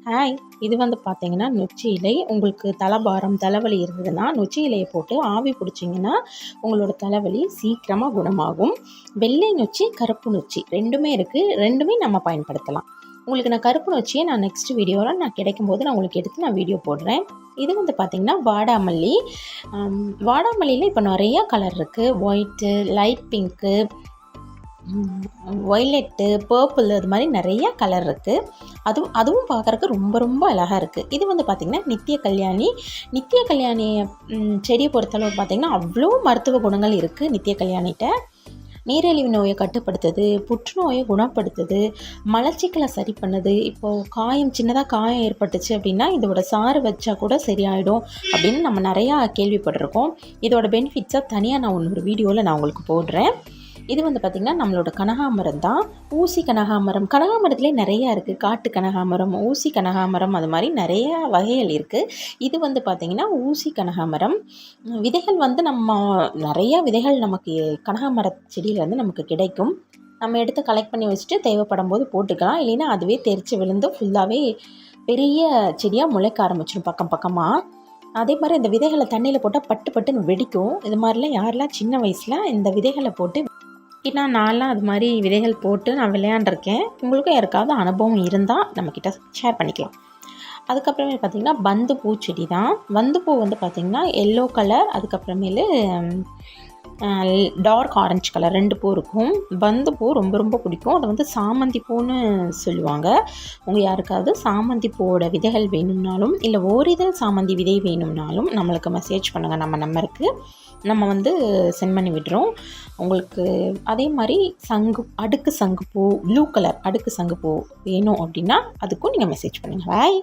Hi, இது வந்து பார்த்தீங்கன்னா நொச்சி இலை. உங்களுக்கு தலபாரம், தலைவலி இருந்ததுன்னா நொச்சி இலையை போட்டு ஆவி பிடிச்சிங்கன்னா உங்களோட தலைவலி சீக்கிரமாக குணமாகும். வெள்ளை நொச்சி, கருப்பு நொச்சி ரெண்டுமே இருக்குது. ரெண்டுமே நம்ம பயன்படுத்தலாம். உங்களுக்கு நான் கருப்பு நொச்சியை நெக்ஸ்ட் வீடியோவில் கிடைக்கும்போது நான் உங்களுக்கு எடுத்து வீடியோ போடுறேன். இது வந்து பார்த்திங்கன்னா வாடாமல்லி. வாடாமல்லியில் இப்போ நிறையா கலர் இருக்குது. White, light pink, violet, purple, அது மாதிரி நிறையா கலர் இருக்குது. அதுவும் பார்க்குறக்கு ரொம்ப ரொம்ப அழகாக இருக்குது. இது வந்து பார்த்திங்கன்னா நித்திய கல்யாணி. நித்திய கல்யாணி செடியை பொறுத்தளவு பார்த்திங்கன்னா அவ்வளோ மருத்துவ குணங்கள் இருக்குது நித்திய கல்யாணிகிட்ட. நீரிழிவு நோயை கட்டுப்படுத்துது, புற்றுநோயை குணப்படுத்துது, மலச்சிக்கலை சரி பண்ணுது. இப்போது சின்னதாக காயம் ஏற்பட்டுச்சு அப்படின்னா இதோட சாறு வச்சா கூட சரியாயிடும் அப்படின்னு நம்ம நிறையா கேள்விப்பட்டிருக்கோம். இதோட பெனிஃபிட்ஸை தனியாக நான் ஒரு வீடியோவில் நான் உங்களுக்கு போடுறேன். இது வந்து பார்த்திங்கன்னா நம்மளோட கனகாமரம் தான். ஊசி கனகாமரம், கனகாமரத்துலேயே நிறையா இருக்குது. காட்டு கனகாமரம், ஊசி கனகாமரம், அது மாதிரி நிறைய வகைகள் இருக்குது. இது வந்து பார்த்திங்கன்னா ஊசி கனகாமரம். விதைகள் வந்து நிறையா விதைகள் நமக்கு கனகாமர செடியிலேருந்து நமக்கு கிடைக்கும். நம்ம எடுத்து கலெக்ட் பண்ணி வச்சுட்டு தேவைப்படும் போது போட்டுக்கலாம். இல்லைன்னா அதுவே தெரித்து விழுந்து ஃபுல்லாகவே பெரிய செடியாக முளைக்க ஆரம்பிச்சிடும் பக்கம் பக்கமாக. அதே மாதிரி இந்த விதைகளை தண்ணியில் போட்டால் பட்டு பட்டுன்னு வெடிக்கும். இது மாதிரிலாம் யாரெல்லாம் சின்ன வயசில் இந்த விதைகளை போட்டு நான்லாம் அது மாதிரி விதைகள் போட்டு நான் விளையாண்டுருக்கேன். உங்களுக்கும் யாருக்காவது அனுபவம் இருந்தால் நம்மக்கிட்ட ஷேர் பண்ணிக்கலாம். அதுக்கப்புறமே பார்த்திங்கன்னா பந்து பூச்செடி தான். பந்து பூ வந்து பார்த்திங்கன்னா எல்லோ கலர், அதுக்கப்புறமேலு டார்க் ஆரஞ்சு கலர் 2 பூ இருக்கும். பந்து பூ ரொம்ப ரொம்ப பிடிக்கும். அதை வந்து சாமந்தி பூன்னு சொல்லுவாங்க. உங்கள் யாருக்காவது சாமந்தி பூவோட விதைகள் வேணும்னாலும் இல்லை ஓரிதழ் சாமந்தி விதை வேணும்னாலும் நம்மளுக்கு மெசேஜ் பண்ணுங்கள். நம்ம நம்பருக்கு நம்ம வந்து சென்ட் பண்ணி விடுறோம் உங்களுக்கு. அதே மாதிரி அடுக்கு சங்குப்பூ, ப்ளூ கலர் அடுக்கு சங்குப்பூ வேணும் அப்படின்னா அதுக்கும் நீங்கள் மெசேஜ் பண்ணுங்கள். பாய்.